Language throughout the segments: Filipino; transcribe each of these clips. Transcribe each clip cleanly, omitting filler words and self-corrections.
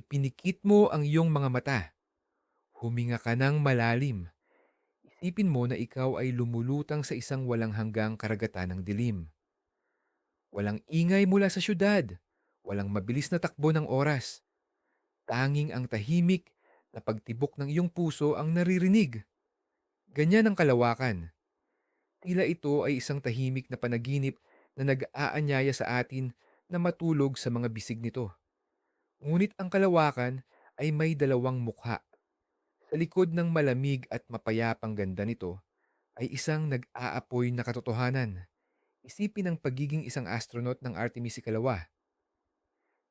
Ipinikit mo ang iyong mga mata. Huminga ka ng malalim. Isipin mo na ikaw ay lumulutang sa isang walang hanggang karagatan ng dilim. Walang ingay mula sa syudad. Walang mabilis na takbo ng oras. Tanging ang tahimik na pagtibok ng iyong puso ang naririnig. Ganyan ang kalawakan. Tila ito ay isang tahimik na panaginip na nag-aanyaya sa atin na matulog sa mga bisig nito. Ngunit ang kalawakan ay may dalawang mukha. Sa likod ng malamig at mapayapang ganda nito ay isang nag-aapoy na katotohanan. Isipin ang pagiging isang astronaut ng Artemis ikalawa.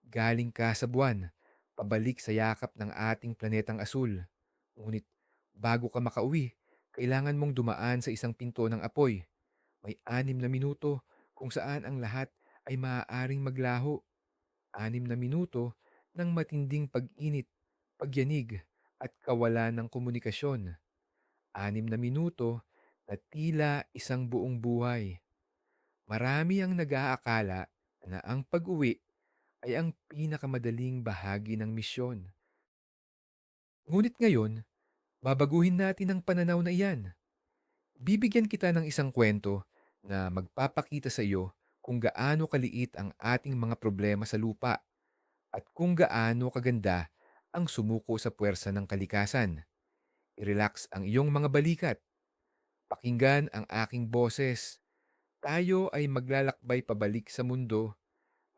Galing ka sa buwan, pabalik sa yakap ng ating planetang asul. Ngunit bago ka makauwi, kailangan mong dumaan sa isang pinto ng apoy. May 6 na minuto kung saan ang lahat ay maaaring maglaho. 6 na minuto ng matinding pag-init, pagyanig, at kawalan ng komunikasyon. 6 na minuto na tila isang buong buhay. Marami ang nag-aakala na ang pag-uwi ay ang pinakamadaling bahagi ng misyon. Ngunit ngayon, babaguhin natin ang pananaw na iyan. Bibigyan kita ng isang kwento na magpapakita sa iyo kung gaano kaliit ang ating mga problema sa lupa at kung gaano kaganda ang sumuko sa puwersa ng kalikasan. I-relax ang iyong mga balikat. Pakinggan ang aking boses. Tayo ay maglalakbay pabalik sa mundo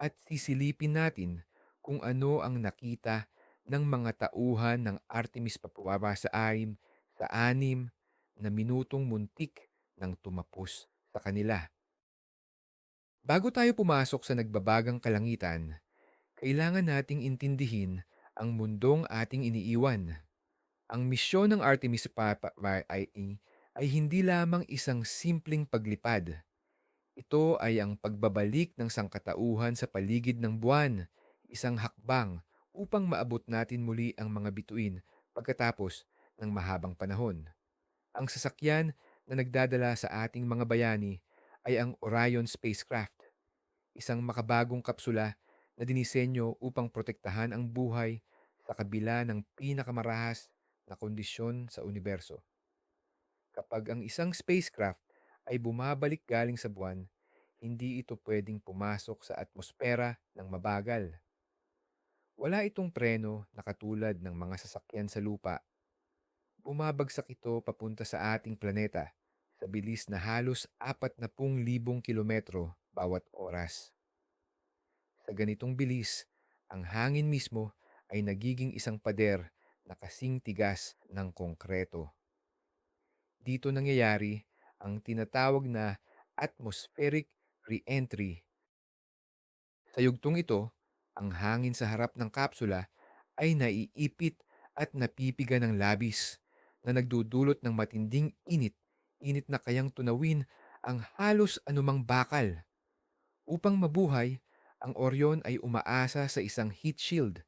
at sisilipin natin kung ano ang nakita ng mga tauhan ng Artemis papababa sa 6 na minutong muntik ng tumapos sa kanila. Bago tayo pumasok sa nagbabagang kalangitan, kailangan nating intindihin ang mundong ating iniiwan. Ang misyon ng Artemis ay hindi lamang isang simpleng paglipad. Ito ay ang pagbabalik ng sangkatauhan sa paligid ng buwan, isang hakbang upang maabot natin muli ang mga bituin pagkatapos ng mahabang panahon. Ang sasakyan na nagdadala sa ating mga bayani ay ang Orion spacecraft, isang makabagong kapsula na dinisenyo upang protektahan ang buhay sa kabila ng pinakamarahas na kondisyon sa universo. Kapag ang isang spacecraft ay bumabalik galing sa buwan, hindi ito pwedeng pumasok sa atmosfera ng mabagal. Wala itong preno na katulad ng mga sasakyan sa lupa. Bumabagsak ito papunta sa ating planeta sa bilis na halos 40,000 kilometro bawat oras. Sa ganitong bilis, ang hangin mismo ay nagiging isang pader na kasing tigas ng konkreto. Dito nangyayari ang tinatawag na atmospheric re-entry. Sa yugtong ito, ang hangin sa harap ng kapsula ay naiipit at napipiga ng labis na nagdudulot ng matinding init, init na kayang tunawin ang halos anumang bakal. Upang mabuhay, ang Orion ay umaasa sa isang heat shield,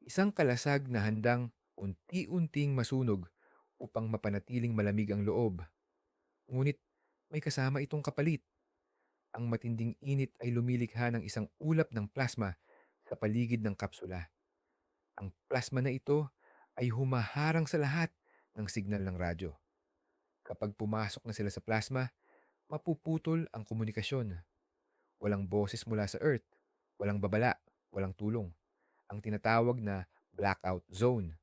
isang kalasag na handang unti-unting masunog upang mapanatiling malamig ang loob. Ngunit may kasama itong kapalit. Ang matinding init ay lumilikha ng isang ulap ng plasma sa paligid ng kapsula. Ang plasma na ito ay humaharang sa lahat ng signal ng radyo. Kapag pumasok na sila sa plasma, mapuputol ang komunikasyon. Walang boses mula sa Earth, walang babala, walang tulong. Ang tinatawag na blackout zone.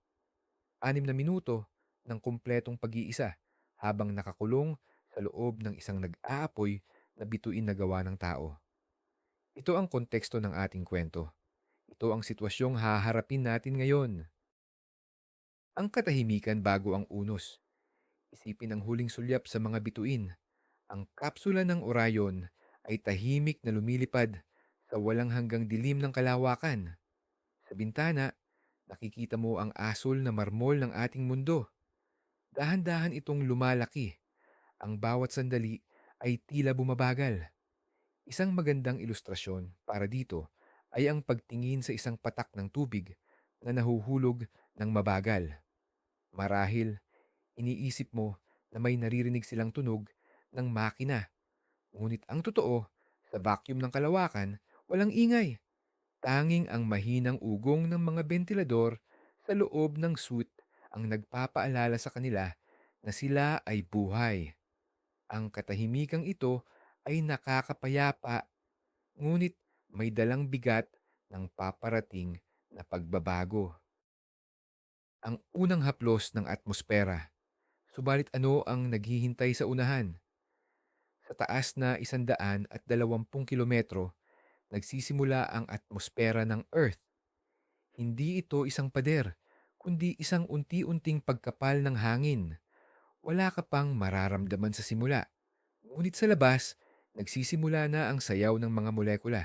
6 na minuto ng kumpletong pag-iisa habang nakakulong sa loob ng isang nag-aapoy na bituin na gawa ng tao. Ito ang konteksto ng ating kwento. Ito ang sitwasyong haharapin natin ngayon. Ang katahimikan bago ang unos. Isipin ang huling sulyap sa mga bituin. Ang kapsula ng Orion ay tahimik na lumilipad sa walang hanggang dilim ng kalawakan. Sa bintana, nakikita mo ang asul na marmol ng ating mundo. Dahan-dahan itong lumalaki. Ang bawat sandali ay tila bumabagal. Isang magandang ilustrasyon para dito ay ang pagtingin sa isang patak ng tubig na nahuhulog ng mabagal. Marahil, iniisip mo na may naririnig silang tunog ng makina. Ngunit ang totoo, sa vacuum ng kalawakan, walang ingay. Tanging ang mahinang ugong ng mga bentilador sa loob ng suit ang nagpapaalala sa kanila na sila ay buhay. Ang katahimikang ito ay nakakapayapa, ngunit may dalang bigat ng paparating na pagbabago. Ang unang haplos ng atmosfera. Subalit ano ang naghihintay sa unahan? Sa taas na 120 kilometro, nagsisimula ang atmosfera ng Earth. Hindi ito isang pader, kundi isang unti-unting pagkapal ng hangin. Wala ka pang mararamdaman sa simula. Ngunit sa labas, nagsisimula na ang sayaw ng mga molekula.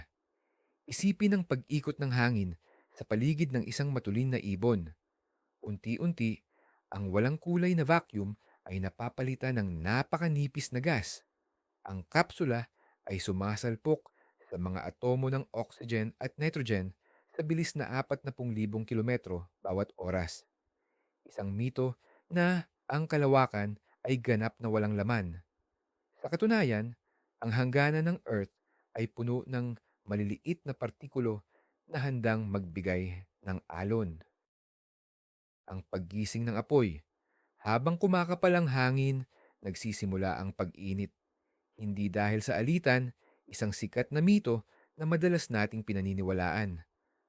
Isipin ang pag-ikot ng hangin sa paligid ng isang matulin na ibon. Unti-unti, ang walang kulay na vacuum ay napapalitan ng napakanipis na gas. Ang kapsula ay sumasalpok sa mga atomo ng oxygen at nitrogen sa bilis na 40,000 kilometro bawat oras. Isang mito na ang kalawakan ay ganap na walang laman. Sa katunayan, ang hangganan ng Earth ay puno ng maliliit na partikulo na handang magbigay ng alon. Ang paggising ng apoy. Habang kumakapal ang hangin, nagsisimula ang pag-init. Hindi dahil sa alitan, isang sikat na mito na madalas nating pinaniniwalaan.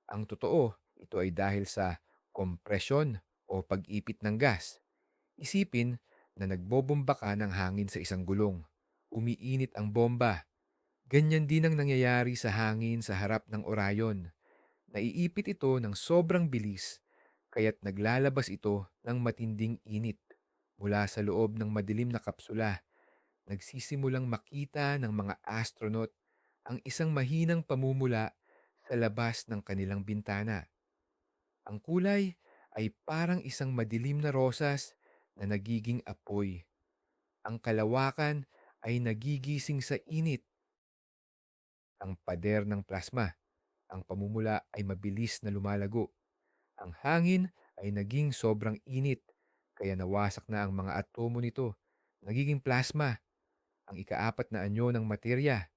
Ang totoo, ito ay dahil sa kompresyon o pag-ipit ng gas. Isipin na nagbobomba ka ng hangin sa isang gulong. Umiinit ang bomba. Ganyan din ang nangyayari sa hangin sa harap ng Orion. Naiipit ito ng sobrang bilis, kaya't naglalabas ito ng matinding init. Mula sa loob ng madilim na kapsula, nagsisimulang makita ng mga astronaut ang isang mahinang pamumula sa labas ng kanilang bintana. Ang kulay ay parang isang madilim na rosas na nagiging apoy. Ang kalawakan ay nagigising sa init. Ang pader ng plasma. Ang pamumula ay mabilis na lumalago. Ang hangin ay naging sobrang init, kaya nawasak na ang mga atomo nito. Nagiging plasma, ang ikaapat na anyo ng materya.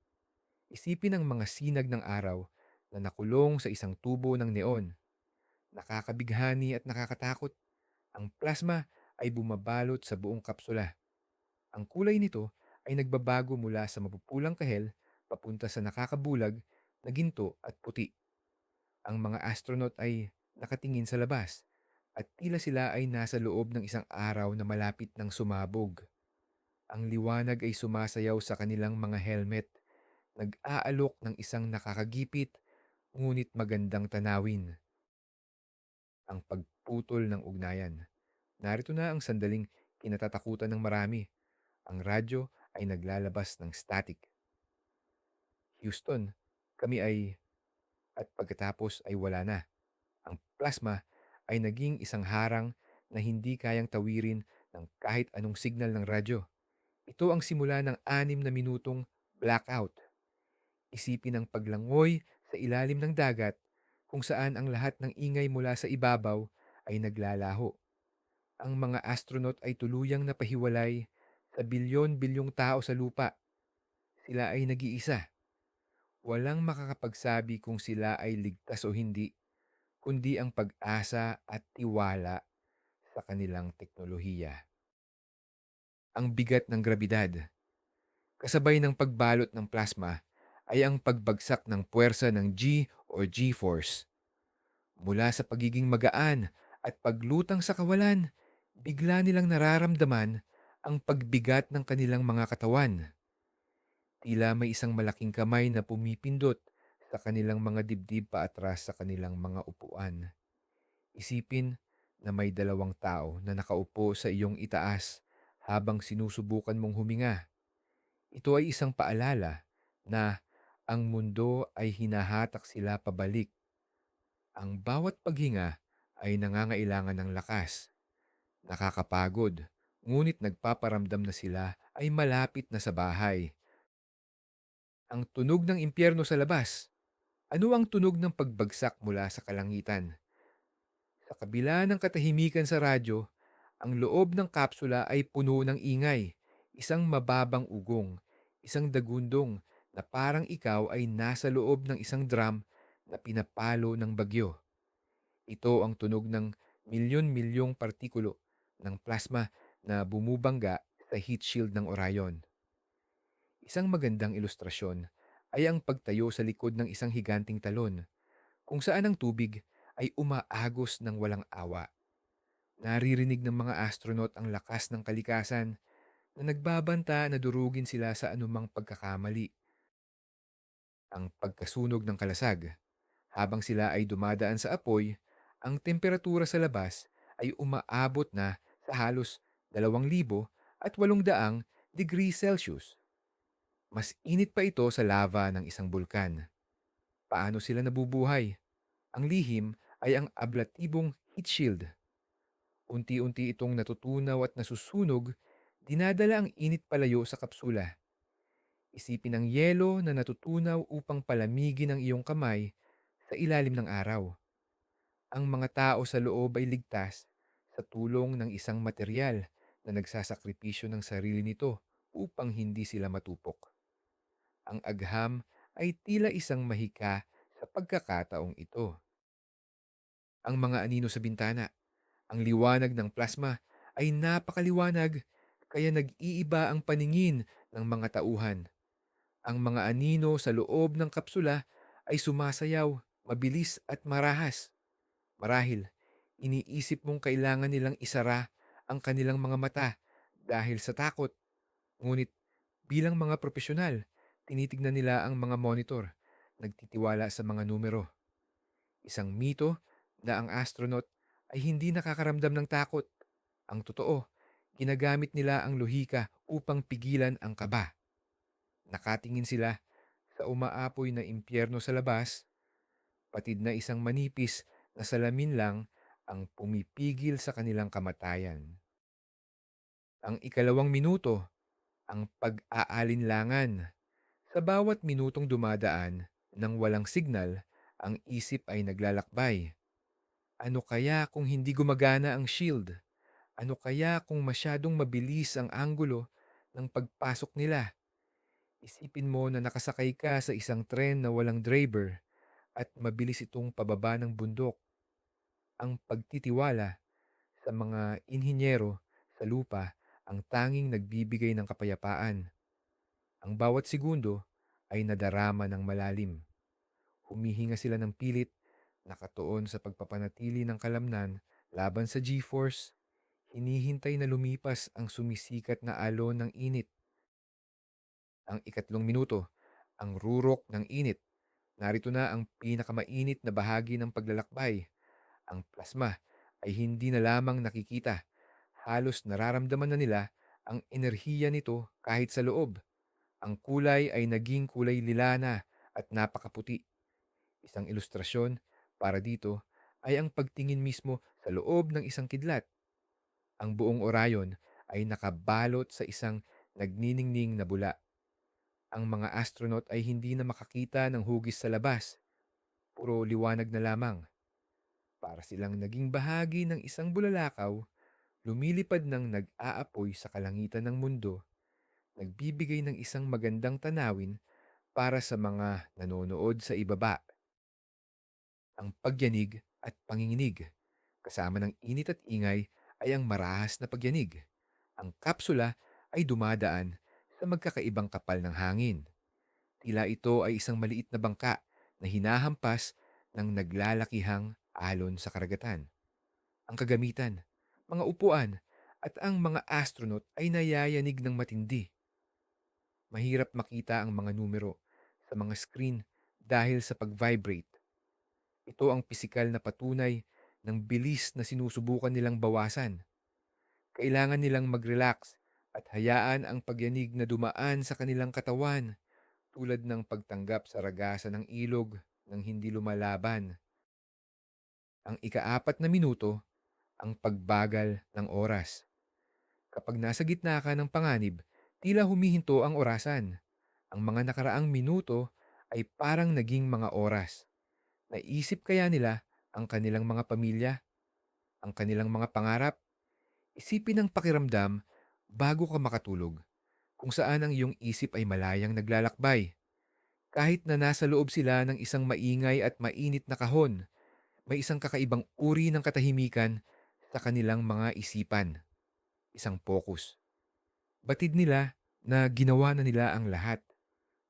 Isipin ang mga sinag ng araw na nakulong sa isang tubo ng neon. Nakakabighani at nakakatakot. Ang plasma ay bumabalot sa buong kapsula. Ang kulay nito ay nagbabago mula sa mapupulang kahel papunta sa nakakabulag na ginto at puti. Ang mga astronaut ay nakatingin sa labas at tila sila ay nasa loob ng isang araw na malapit ng sumabog. Ang liwanag ay sumasayaw sa kanilang mga helmet, nag-aalok ng isang nakakagipit ngunit magandang tanawin, ang pagputol ng ugnayan. Narito na ang sandaling kinatatakutan ng marami. Ang radyo ay naglalabas ng static. Houston, kami ay at pagkatapos ay wala na. Ang plasma ay naging isang harang na hindi kayang tawirin ng kahit anong signal ng radyo. Ito ang simula ng 6 na minutong blackout. Isipin ang paglangoy sa ilalim ng dagat kung saan ang lahat ng ingay mula sa ibabaw ay naglalaho. Ang mga astronaut ay tuluyang napahiwalay sa bilyon-bilyong tao sa lupa. Sila ay nag-iisa. Walang makakapagsabi kung sila ay ligtas o hindi, kundi ang pag-asa at tiwala sa kanilang teknolohiya. Ang bigat ng grabidad. Kasabay ng pagbalot ng plasma ay ang pagbagsak ng puwersa ng G o G-force. Mula sa pagiging magaan at paglutang sa kawalan, bigla nilang nararamdaman ang pagbigat ng kanilang mga katawan. Tila may isang malaking kamay na pumipindot sa kanilang mga dibdib paatras sa kanilang mga upuan. Isipin na may 2 tao na nakaupo sa iyong itaas habang sinusubukan mong huminga. Ito ay isang paalala na ang mundo ay hinahatak sila pabalik. Ang bawat paghinga ay nangangailangan ng lakas, nakakapagod, ngunit nagpaparamdam na sila ay malapit na sa bahay. Ang tunog ng impyerno sa labas. Ano ang tunog ng pagbagsak mula sa kalangitan? Sa kabila ng katahimikan sa radyo, ang loob ng kapsula ay puno ng ingay, isang mababang ugong, isang dagundong na parang ikaw ay nasa loob ng isang drum na pinapalo ng bagyo. Ito ang tunog ng milyon-milyong partikulo ng plasma na bumubangga sa heat shield ng Orion. Isang magandang ilustrasyon ay ang pagtayo sa likod ng isang higanting talon kung saan ang tubig ay umaagos ng walang awa. Naririnig ng mga astronaut ang lakas ng kalikasan na nagbabanta na durugin sila sa anumang pagkakamali. Ang pagkasunog ng kalasag. Habang sila ay dumadaan sa apoy, ang temperatura sa labas ay umaabot na sa halos 2,800 degrees Celsius. Mas init pa ito sa lava ng isang bulkan. Paano sila nabubuhay? Ang lihim ay ang ablatibong heat shield. Unti-unti itong natutunaw at nasusunog, dinadala ang init palayo sa kapsula. Isipin ang yelo na natutunaw upang palamigin ang iyong kamay sa ilalim ng araw. Ang mga tao sa loob ay ligtas sa tulong ng isang material na nagsasakripisyo ng sarili nito upang hindi sila matupok. Ang agham ay tila isang mahika sa pagkakataong ito. Ang mga anino sa bintana, ang liwanag ng plasma ay napakaliwanag kaya nag-iiba ang paningin ng mga tauhan. Ang mga anino sa loob ng kapsula ay sumasayaw, mabilis at marahas. Marahil, iniisip mong kailangan nilang isara ang kanilang mga mata dahil sa takot. Ngunit bilang mga profesional, tinitignan nila ang mga monitor, nagtitiwala sa mga numero. Isang mito na ang astronaut ay hindi nakakaramdam ng takot. Ang totoo, ginagamit nila ang lohika upang pigilan ang kaba. Nakatingin sila sa umaapoy na impyerno sa labas, patid na isang manipis na salamin lang ang pumipigil sa kanilang kamatayan. Ang ikalawang minuto, ang pag-aalinlangan. Sa bawat minutong dumadaan nang walang signal, ang isip ay naglalakbay. Ano kaya kung hindi gumagana ang shield? Ano kaya kung masyadong mabilis ang anggulo ng pagpasok nila? Isipin mo na nakasakay ka sa isang tren na walang driver at mabilis itong pababa ng bundok. Ang pagtitiwala sa mga inhinyero sa lupa ang tanging nagbibigay ng kapayapaan. Ang bawat segundo ay nadarama ng malalim. Humihinga sila ng pilit, nakatuon sa pagpapanatili ng kalamnan laban sa G-force, hinihintay na lumipas ang sumisikat na alon ng init. Ang ikatlong minuto, ang rurok ng init. Narito na ang pinakamainit na bahagi ng paglalakbay. Ang plasma ay hindi na lamang nakikita. Halos nararamdaman na nila ang enerhiya nito kahit sa loob. Ang kulay ay naging kulay lila na at napakaputi. Isang ilustrasyon para dito ay ang pagtingin mismo sa loob ng isang kidlat. Ang buong Orion ay nakabalot sa isang nagniningning na bula. Ang mga astronaut ay hindi na makakita ng hugis sa labas. Puro liwanag na lamang. Para silang naging bahagi ng isang bulalakaw, lumilipad ng nag-aapoy sa kalangitan ng mundo, nagbibigay ng isang magandang tanawin para sa mga nanonood sa ibaba. Ang pagyanig at panginginig, kasama ng init at ingay, ay ang marahas na pagyanig. Ang kapsula ay dumadaan sa magkakaibang kapal ng hangin. Tila ito ay isang maliit na bangka na hinahampas ng naglalakihang alon sa karagatan. Ang kagamitan, mga upuan, at ang mga astronaut ay nayayanig ng matindi. Mahirap makita ang mga numero sa mga screen dahil sa pag-vibrate. Ito ang pisikal na patunay ng bilis na sinusubukan nilang bawasan. Kailangan nilang mag-relax at hayaan ang pagyanig na dumaan sa kanilang katawan tulad ng pagtanggap sa ragasan ng ilog ng hindi lumalaban. Ang ikaapat na minuto, ang pagbagal ng oras. Kapag nasa gitna ka ng panganib, tila humihinto ang orasan. Ang mga nakaraang minuto ay parang naging mga oras. Naisip kaya nila ang kanilang mga pamilya, ang kanilang mga pangarap? Isipin ang pakiramdam bago ka makatulog, kung saan ang iyong isip ay malayang naglalakbay. Kahit na nasa loob sila ng isang maingay at mainit na kahon, may isang kakaibang uri ng katahimikan sa kanilang mga isipan, isang focus. Batid nila na ginawa na nila ang lahat.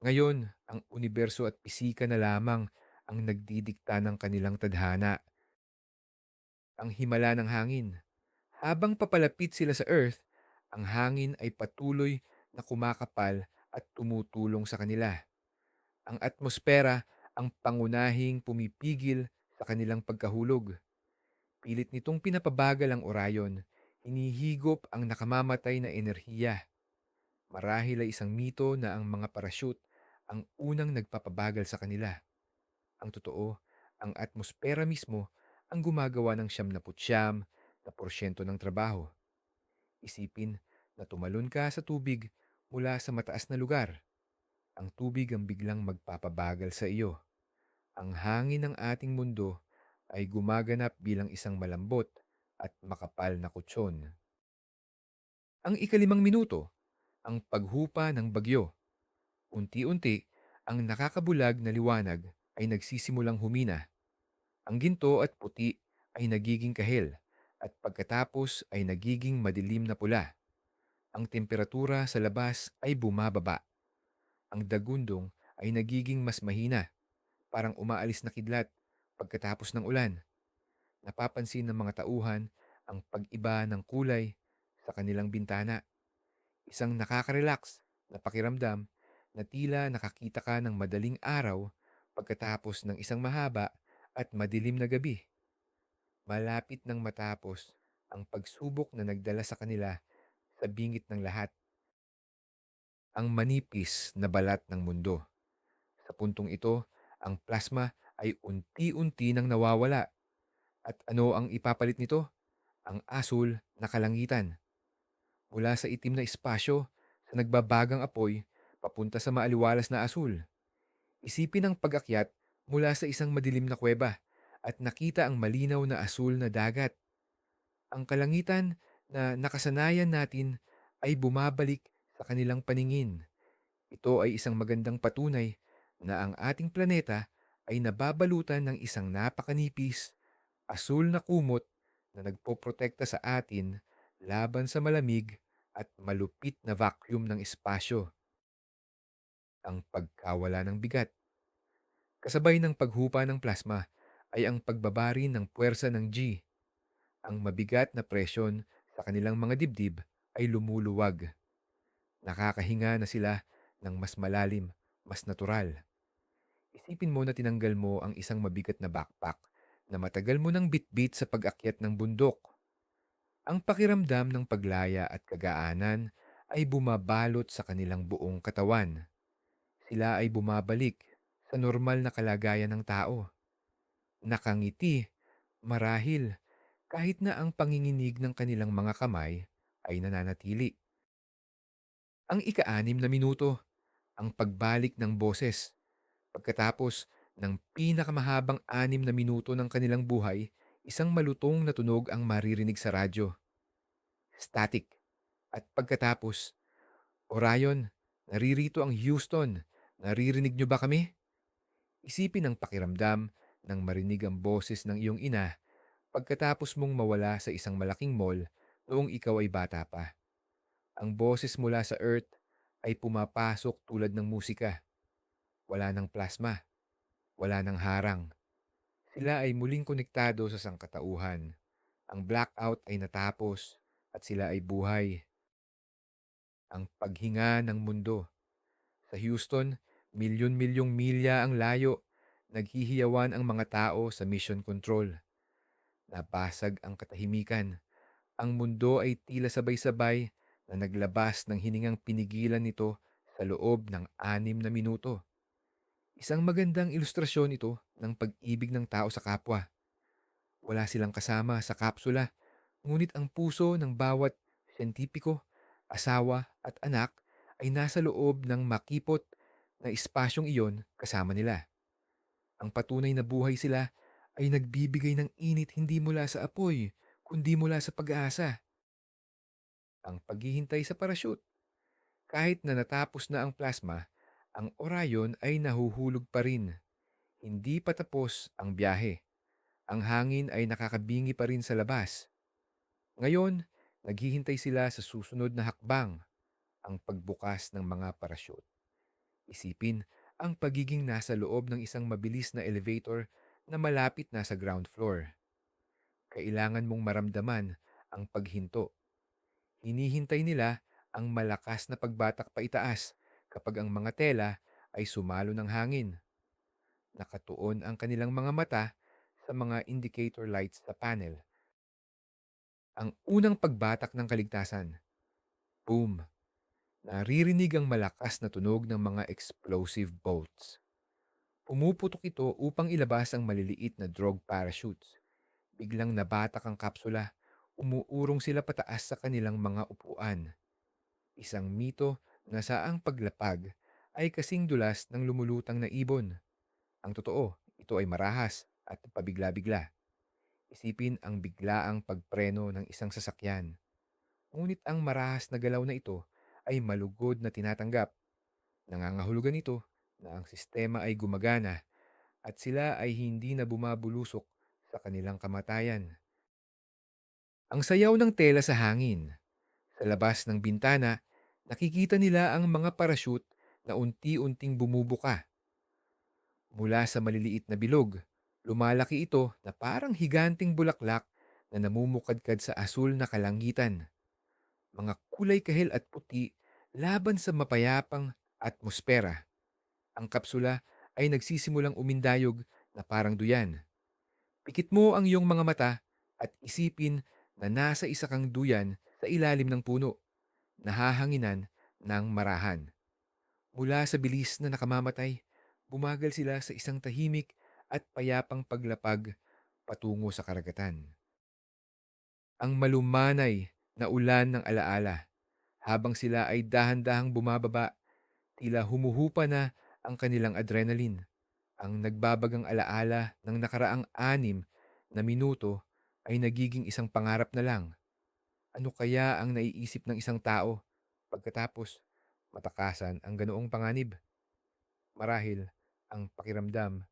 Ngayon, ang universo at pisika na lamang ang nagdidikta ng kanilang tadhana, ang himala ng hangin. Habang papalapit sila sa Earth, ang hangin ay patuloy na kumakapal at tumutulong sa kanila. Ang atmosfera ang pangunahing pumipigil sa kanilang pagkahulog. Pilit nitong pinapabagal ang orayon, hinihigop ang nakamamatay na enerhiya. Marahil ay isang mito na ang mga parachute ang unang nagpapabagal sa kanila. Ang totoo, ang atmosfera mismo ang gumagawa ng 79% ng trabaho. Isipin na tumalon ka sa tubig mula sa mataas na lugar. Ang tubig ang biglang magpapabagal sa iyo. Ang hangin ng ating mundo ay gumaganap bilang isang malambot at makapal na kutsyon. Ang ikalimang minuto, ang paghupa ng bagyo. Unti-unti, ang nakakabulag na liwanag ay nagsisimulang humina. Ang ginto at puti ay nagiging kahel at pagkatapos ay nagiging madilim na pula. Ang temperatura sa labas ay bumababa. Ang dagundong ay nagiging mas mahina, parang umaalis na kidlat pagkatapos ng ulan. Napapansin ng mga tauhan ang pag-iba ng kulay sa kanilang bintana. Isang nakaka-relax na pakiramdam na tila nakakita ka ng madaling araw pagkatapos ng isang mahaba at madilim na gabi. Malapit nang matapos ang pagsubok na nagdala sa kanila sa bingit ng lahat, ang manipis na balat ng mundo. Sa puntong ito, ang plasma ay unti-unti nang nawawala. At ano ang ipapalit nito? Ang asul na kalangitan. Mula sa itim na espasyo sa nagbabagang apoy papunta sa maaliwalas na asul. Isipin ang pag-akyat mula sa isang madilim na kuweba at nakita ang malinaw na asul na dagat. Ang kalangitan na nakasanayan natin ay bumabalik sa kanilang paningin. Ito ay isang magandang patunay na ang ating planeta ay nababalutan ng isang napakanipis, asul na kumot na nagpoprotekta sa atin laban sa malamig at malupit na vacuum ng espasyo, ang pagkawala ng bigat. Kasabay ng paghupa ng plasma ay ang pagbabari ng puwersa ng G. Ang mabigat na presyon sa kanilang mga dibdib ay lumuluwag. Nakakahinga na sila ng mas malalim, mas natural. Isipin mo na tinanggal mo ang isang mabigat na backpack na matagal mo nang bitbit sa pag-akyat ng bundok. Ang pakiramdam ng paglaya at kagaanan ay bumabalot sa kanilang buong katawan. Sila ay bumabalik sa normal na kalagayan ng tao. Nakangiti, marahil, kahit na ang panginginig ng kanilang mga kamay ay nananatili. Ang ika-6 na minuto, ang pagbalik ng boses. Pagkatapos ng pinakamahabang 6 na minuto ng kanilang buhay, isang malutong na tunog ang maririnig sa radyo. Static. At pagkatapos, Orion, naririto ang Houston. Naririnig niyo ba kami? Isipin ang pakiramdam nang marinig ang boses ng iyong ina pagkatapos mong mawala sa isang malaking mall noong ikaw ay bata pa. Ang boses mula sa Earth ay pumapasok tulad ng musika. Wala ng plasma, wala ng harang. Sila ay muling konektado sa sangkatauhan. Ang blackout ay natapos at sila ay buhay. Ang paghinga ng mundo. Sa Houston, milyon-milyong milya ang layo. Naghihiyawan ang mga tao sa mission control. Nabasag ang katahimikan. Ang mundo ay tila sabay-sabay na naglabas ng hiningang pinigilan nito sa loob ng 6 na minuto. Isang magandang ilustrasyon ito ng pag-ibig ng tao sa kapwa. Wala silang kasama sa kapsula, ngunit ang puso ng bawat siyentipiko, asawa at anak ay nasa loob ng makipot na espasyong iyon kasama nila. Ang patunay na buhay sila ay nagbibigay ng init hindi mula sa apoy, kundi mula sa pag-asa. Ang paghihintay sa parachute. Kahit na natapos na ang plasma, Ang Orion ay nahuhulog pa rin. Hindi pa tapos ang biyahe. Ang hangin ay nakakabingi pa rin sa labas. Ngayon, naghihintay sila sa susunod na hakbang, ang pagbukas ng mga parachute. Isipin ang pagiging nasa loob ng isang mabilis na elevator na malapit na sa ground floor. Kailangan mong maramdaman ang paghinto. Hinihintay nila ang malakas na pagbatak paitaas kapag ang mga tela ay sumalo ng hangin. Nakatuon ang kanilang mga mata sa mga indicator lights sa panel. Ang unang pagbatak ng kaligtasan. Boom! Naririnig ang malakas na tunog ng mga explosive bolts. Pumuputok ito upang ilabas ang maliliit na drogue parachutes. Biglang nabatak ang kapsula. Umuurong sila pataas sa kanilang mga upuan. Isang mito na sa ang paglapag ay kasing dulas ng lumulutang na ibon. Ang totoo, ito ay marahas at pabigla-bigla. Isipin ang biglaang pagpreno ng isang sasakyan. Ngunit ang marahas na galaw na ito ay malugod na tinatanggap. Nangangahulugan ito na ang sistema ay gumagana at sila ay hindi na bumabulusok sa kanilang kamatayan. Ang sayaw ng tela sa hangin. Sa labas ng bintana, nakikita nila ang mga parachute na unti-unting bumubuka. Mula sa maliliit na bilog, lumalaki ito na parang higanting bulaklak na namumukadkad sa asul na kalangitan. Mga kulay kahel at puti laban sa mapayapang atmosfera. Ang kapsula ay nagsisimulang umindayog na parang duyan. Pikit mo ang iyong mga mata at isipin na nasa isa kang duyan sa ilalim ng puno, nahahanginan ng marahan. Mula sa bilis na nakamamatay, bumagal sila sa isang tahimik at payapang paglapag patungo sa karagatan. Ang malumanay na ulan ng alaala. Habang sila ay dahan-dahang bumababa, tila humuhupa na ang kanilang adrenaline. Ang nagbabagang alaala ng nakaraang 6 na minuto ay nagiging isang pangarap na lang. Ano kaya ang naiisip ng isang tao pagkatapos matakasan ang ganoong panganib? Marahil ang pakiramdam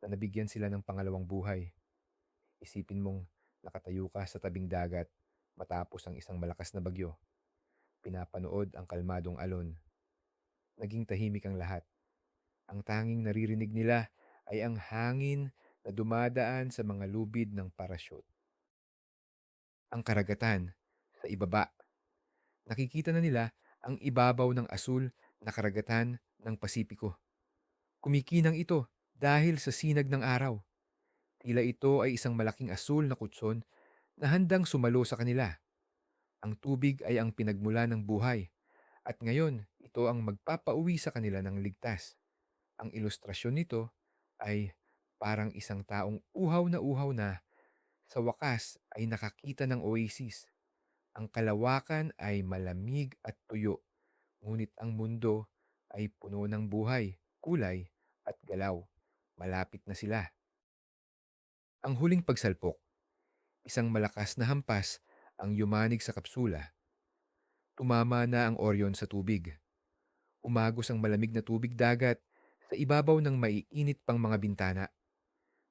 na nabigyan sila ng pangalawang buhay. Isipin mong nakatayo ka sa tabing dagat matapos ang isang malakas na bagyo. Pinapanood ang kalmadong alon. Naging tahimik ang lahat. Ang tanging naririnig nila ay ang hangin na dumadaan sa mga lubid ng parachute. Ang karagatan sa ibaba. Nakikita na nila ang ibabaw ng asul na karagatan ng Pasipiko. Kumikinang ito dahil sa sinag ng araw. Tila ito ay isang malaking asul na kutson na handang sumalo sa kanila. Ang tubig ay ang pinagmula ng buhay at ngayon ito ang magpapauwi sa kanila ng ligtas. Ang ilustrasyon nito ay parang isang taong uhaw na sa wakas ay nakakita ng oasis. Ang kalawakan ay malamig at tuyo, ngunit ang mundo ay puno ng buhay, kulay at galaw. Malapit na sila. Ang huling pagsalpok, isang malakas na hampas ang yumanig sa kapsula. Tumama na ang Orion sa tubig. Umagos ang malamig na tubig dagat sa ibabaw ng maiinit pang mga bintana.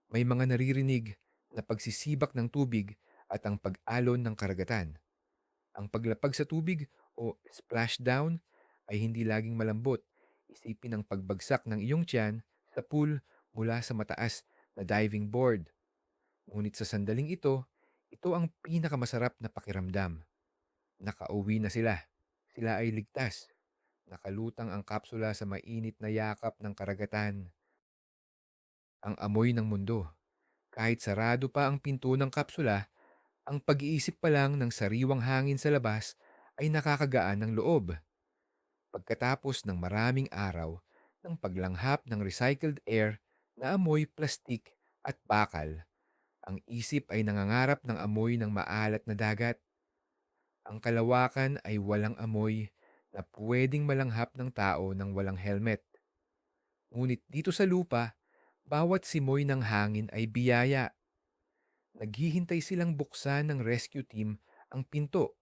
May mga naririnig na pagsisibak ng tubig at ang pag-alon ng karagatan. Ang paglapag sa tubig o splashdown ay hindi laging malambot. Isipin ang pagbagsak ng iyong tiyan sa pool mula sa mataas na diving board. Ngunit sa sandaling ito, ito ang pinakamasarap na pakiramdam. Nakauwi na sila. Sila ay ligtas. Nakalutang ang kapsula sa mainit na yakap ng karagatan. Ang amoy ng mundo. Kahit sarado pa ang pinto ng kapsula, ang pag-iisip pa lang ng sariwang hangin sa labas ay nakakagaan ng loob. Pagkatapos ng maraming araw ng paglanghap ng recycled air na amoy plastik at bakal, ang isip ay nangangarap ng amoy ng maalat na dagat. Ang kalawakan ay walang amoy na pwedeng malanghap ng tao ng walang helmet. Ngunit dito sa lupa, bawat simoy ng hangin ay biyaya. Naghihintay silang buksan ng rescue team ang pinto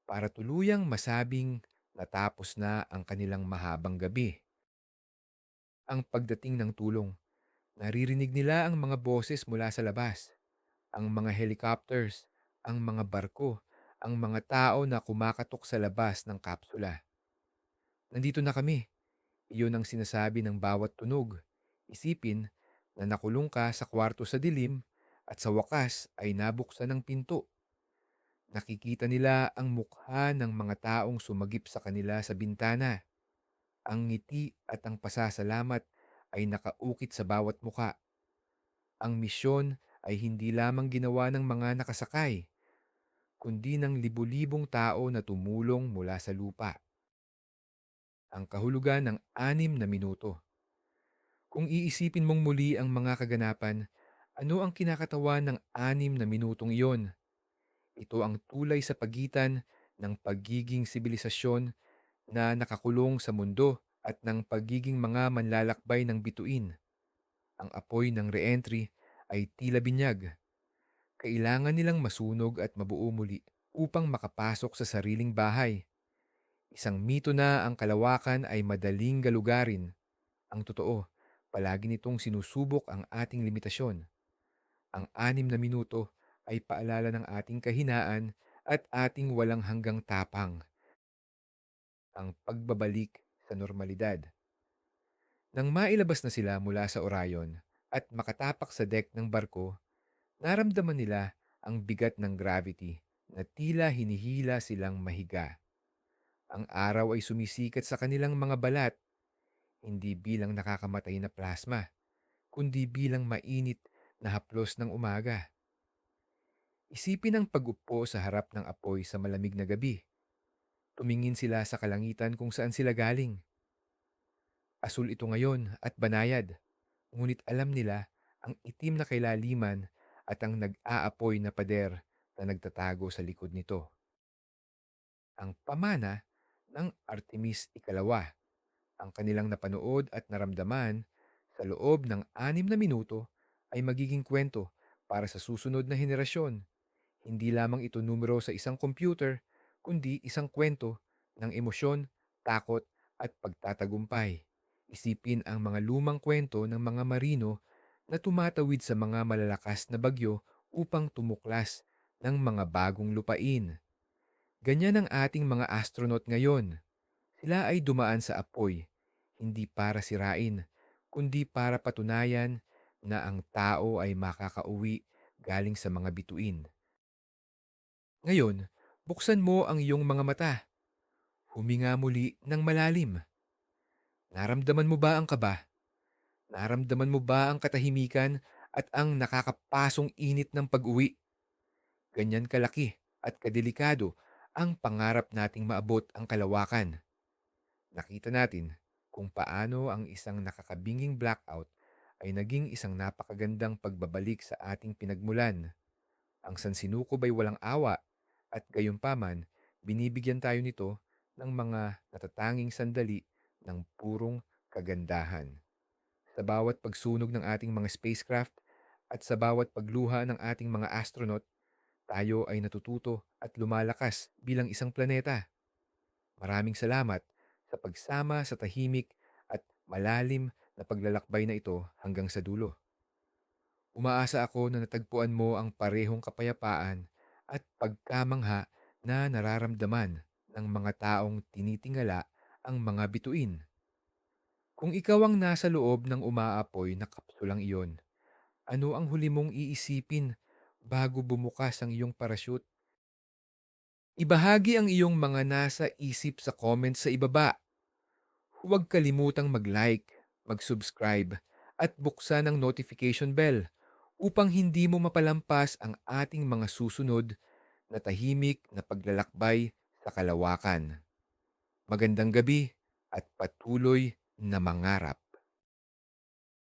para tuluyang masabing natapos na ang kanilang mahabang gabi. ang pagdating ng tulong. Naririnig nila ang mga boses mula sa labas, ang mga helicopters, ang mga barko, ang mga tao na kumakatok sa labas ng kapsula. Nandito na kami. Iyon ang sinasabi ng bawat tunog. Isipin na nakulong ka sa kwarto sa dilim at sa wakas ay nabuksan ng pinto. Nakikita nila ang mukha ng mga taong sumagip sa kanila sa bintana. Ang ngiti at ang pasasalamat ay nakaukit sa bawat muka. Ang misyon ay hindi lamang ginawa ng mga nakasakay, kundi ng libu-libong tao na tumulong mula sa lupa. Ang kahulugan ng 6 na minuto. Kung iisipin mong muli ang mga kaganapan, ano ang kinakatawan ng 6 na minutong iyon? Ito ang tulay sa pagitan ng pagiging sibilisasyon na nakakulong sa mundo at ng pagiging mga manlalakbay ng bituin. Ang apoy ng re-entry ay tila binyag. Kailangan nilang masunog at mabuo muli upang makapasok sa sariling bahay. Isang mito na ang kalawakan ay madaling galugarin. Ang totoo, palagi nitong sinusubok ang ating limitasyon. Ang 6 na minuto ay paalala ng ating kahinaan at ating walang hanggang tapang, ang pagbabalik sa normalidad. Nang mailabas na sila mula sa Orion at makatapak sa deck ng barko, naramdaman nila ang bigat ng gravity na tila hinihila silang mahiga. Ang araw ay sumisikat sa kanilang mga balat, hindi bilang nakakamatay na plasma, kundi bilang mainit na haplos ng umaga. Isipin ang pag-upo sa harap ng apoy sa malamig na gabi. Tumingin sila sa kalangitan kung saan sila galing. Asul ito ngayon at banayad, ngunit alam nila ang itim na kailaliman at ang nag-aapoy na pader na nagtatago sa likod nito. Ang pamana ng Artemis II, ang kanilang napanood at naramdaman sa loob ng 6 na minuto ay magiging kwento para sa susunod na henerasyon. Hindi lamang ito numero sa isang computer, kundi isang kwento ng emosyon, takot at pagtatagumpay. Isipin ang mga lumang kwento ng mga marino na tumatawid sa mga malalakas na bagyo upang tumuklas ng mga bagong lupain. Ganyan ang ating mga astronaut ngayon. Sila ay dumaan sa apoy, hindi para sirain, kundi para patunayan na ang tao ay makakauwi galing sa mga bituin. Ngayon, buksan mo ang iyong mga mata. Huminga muli ng malalim. Naramdaman mo ba ang kaba? Naramdaman mo ba ang katahimikan at ang nakakapasong init ng pag-uwi? Ganyan kalaki at kadelikado ang pangarap nating maabot ang kalawakan. Nakita natin kung paano ang isang nakakabinging blackout ay naging isang napakagandang pagbabalik sa ating pinagmulan. Ang sansinukob ay walang awa at gayunpaman binibigyan tayo nito ng mga natatanging sandali ng purong kagandahan. Sa bawat pagsunog ng ating mga spacecraft at sa bawat pagluha ng ating mga astronaut, tayo ay natututo at lumalakas bilang isang planeta. Maraming salamat sa pagsama sa tahimik at malalim na paglalakbay na ito hanggang sa dulo. Umaasa ako na natagpuan mo ang parehong kapayapaan at pagkamangha na nararamdaman ng mga taong tinitingala ang mga bituin. Kung ikaw ang nasa loob ng umaapoy na kapsulang iyon, ano ang huli mong iisipin bago bumukas ang iyong parachute? Ibahagi ang iyong mga nasa isip sa comments sa ibaba. Huwag kalimutang mag-like, mag-subscribe, at buksan ang notification bell upang hindi mo mapalampas ang ating mga susunod na tahimik na paglalakbay sa kalawakan. Magandang gabi at patuloy na mangarap.